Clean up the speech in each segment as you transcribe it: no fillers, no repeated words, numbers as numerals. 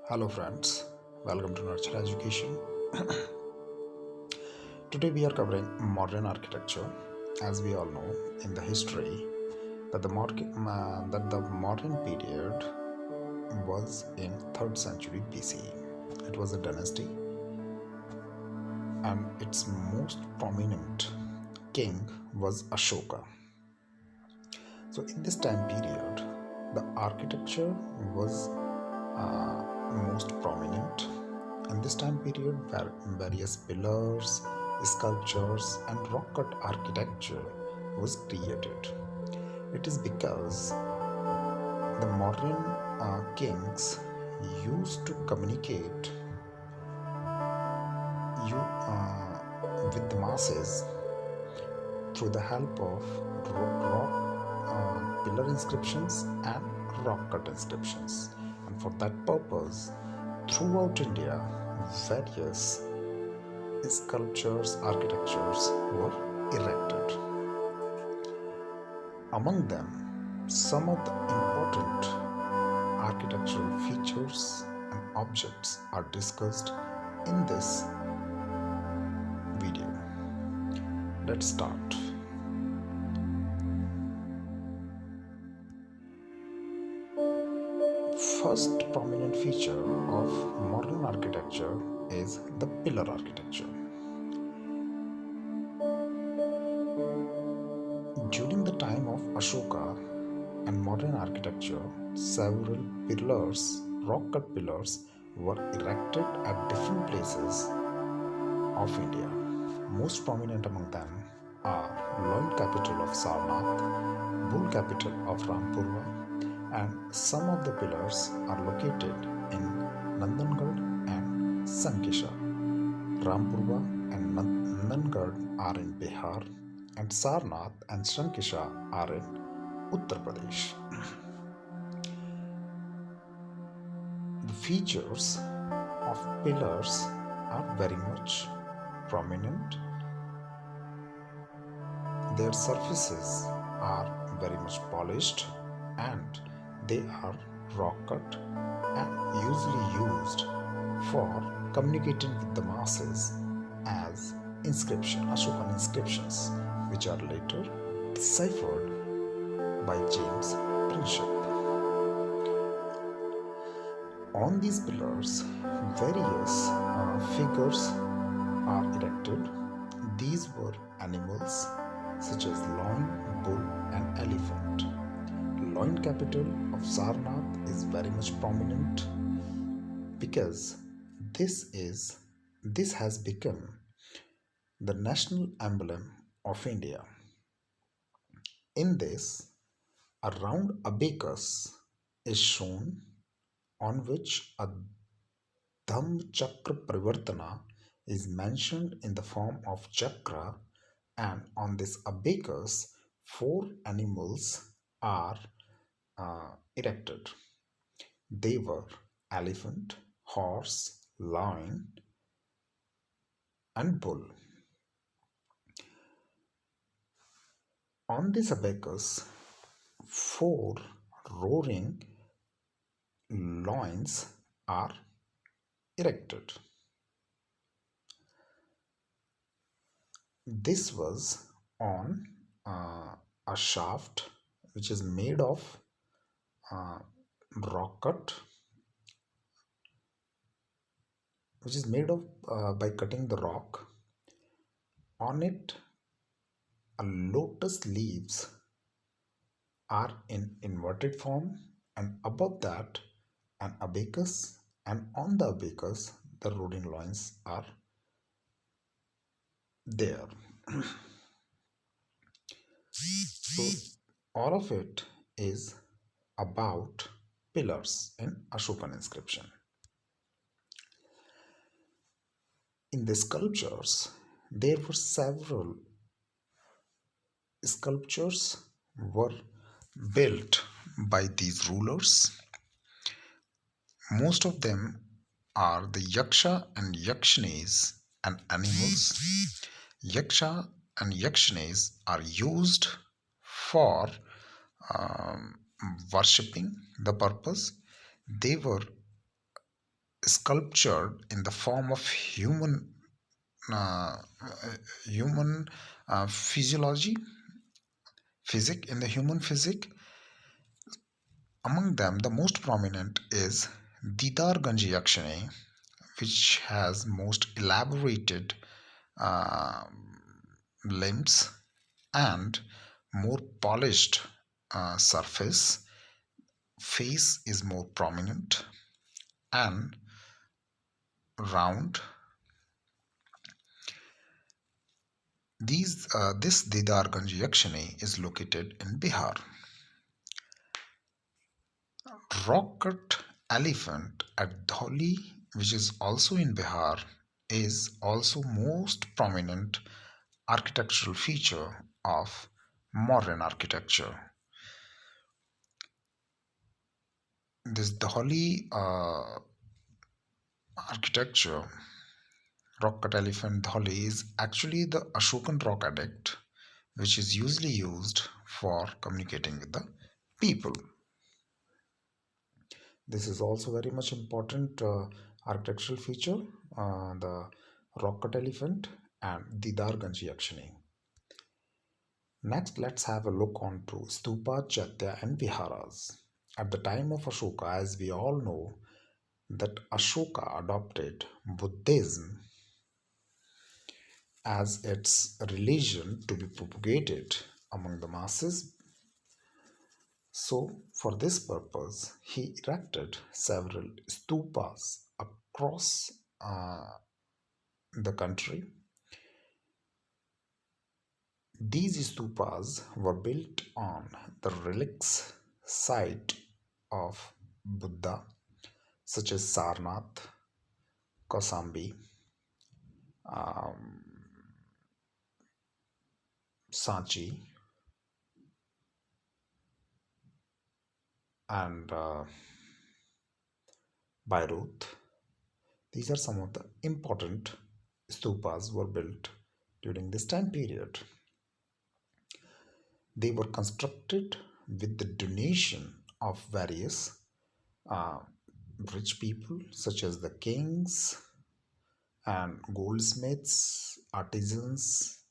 Hello friends, welcome to Nurture Education. Today we are covering modern architecture. As we all know in the history that the modern period was in 3rd century BCE. It was a dynasty and its most prominent king was Ashoka. So in this time period, the architecture was most prominent. In this time period, various pillars, sculptures, and rock cut architecture was created. It is because the modern kings used to communicate with the masses through the help of rock pillar inscriptions and rock cut inscriptions. And for that purpose, throughout India, various sculptures, architectures were erected. Among them, some of the important architectural features and objects are discussed in this video. Let's start. First prominent feature of modern architecture is the pillar architecture. During the time of Ashoka and modern architecture, several pillars, rock cut pillars, were erected at different places of India. Most prominent among them are Loin capital of Sarnath, Bull capital of Rampurva, and some of the pillars are located in Nandangarh and Sankesha. Rampurva and Nandangarh are in Bihar, and Sarnath and Sankesha are in Uttar Pradesh. The features of pillars are very much prominent. Their surfaces are very much polished and they are rock cut and usually used for communicating with the masses as Ashokan inscriptions, which are later deciphered by James Princip. On these pillars, various figures are erected. These were animals such as lion, bull, and elephant. Loin capital of Sarnath is very much prominent because this has become the national emblem of India. In this, a round abacus is shown on which a Dham Chakra Pravartana is mentioned in the form of chakra, and on this abacus, 4 animals are erected. They were elephant, horse, lion, and bull. On this abacus, 4 roaring lions are erected. This was on a shaft which is made of rock cut, which is made of by cutting the rock. On it, a lotus leaves are in inverted form, and above that an abacus, and on the abacus the roaring lions are there. So all of it is about pillars in Ashokan inscription. In the sculptures, there were several sculptures were built by these rulers. Most of them are the Yaksha and Yakshinis and animals. Yaksha and Yakshinis are used for worshipping the purpose. They were sculptured in the form of uh, human physiology, physic in the human physic. Among them, the most prominent is Didar-Ganji Yakshani, which has most elaborated uh, limbs and more polished surface. Face is more prominent and round. This Didar-Ganji Yakshani is located in Bihar. Rock-cut elephant at Dholi, which is also in Bihar, is also most prominent architectural feature of Mauryan architecture. This Dholi architecture, rock-cut elephant Dholi, is actually the Ashokan rock addict, which is usually used for communicating with the people. This is also very much important architectural feature, the rock-cut elephant and Didar Ganji Yakshani. Next, let's have a look on to Stupa, Chaitya and Viharas. At the time of Ashoka, as we all know, that Ashoka adopted Buddhism as its religion to be propagated among the masses. So, for this purpose, he erected several stupas across the country. These stupas were built on the relics site of Buddha, such as Sarnath, Kosambi, Sanchi, and Bayreuth. These are some of the important stupas were built during this time period. They were constructed with the donation of various rich people such as the kings and goldsmiths, artisans.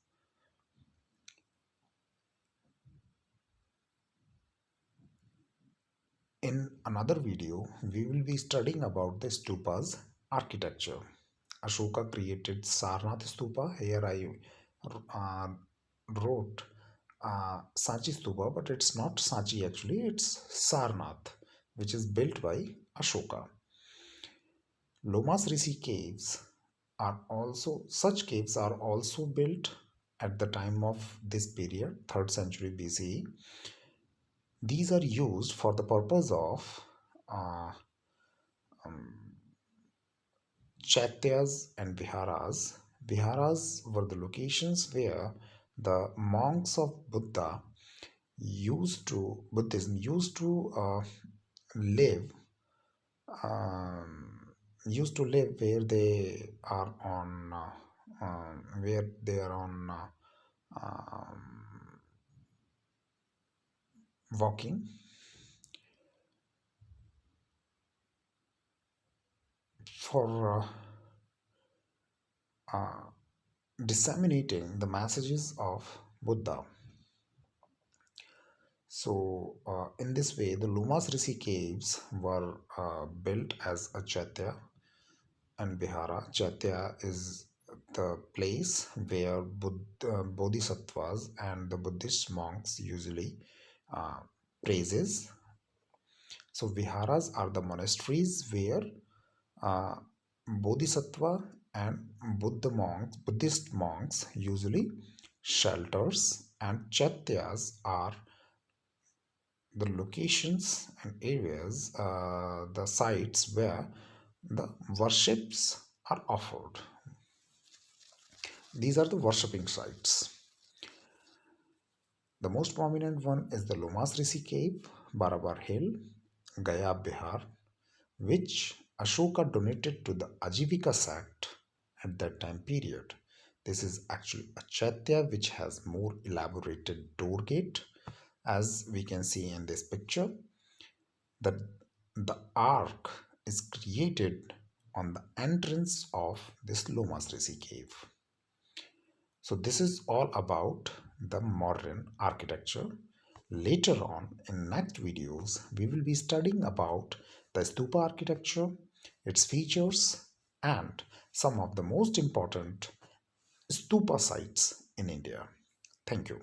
In another video, we will be studying about the stupa's architecture. Ashoka created Sarnath Stupa. Here I wrote Sanchi Stupa, but it's not Sanchi actually, it's Sarnath, which is built by Ashoka. Lomas Rishi caves are also, such caves are also built at the time of this period, 3rd century BCE. These are used for the purpose of Chaityas and Viharas. Viharas were the locations where the monks of Buddhism used to live where they are on walking for disseminating the messages of Buddha. So, in this way, the Lomas Rishi caves were built as a Chaitya and Vihara. Chaitya is the place where bodhisattvas and the Buddhist monks usually praises. So, Viharas are the monasteries where bodhisattva and Buddhist monks usually shelters, and Chaityas are the locations and areas, the sites where the worships are offered. These are the worshipping sites. The most prominent one is the Lomas Rishi cave, Barabar Hill, Gaya, Bihar, which Ashoka donated to the Ajivika sect at that time period. This is actually a Chaitya which has more elaborated door gate, as we can see in this picture. That the ark is created on the entrance of this Lomas Risi cave. So this is all about the Mauryan architecture. Later on in next videos, we will be studying about the Stupa architecture, its features, and some of the most important Stupa sites in India. Thank you.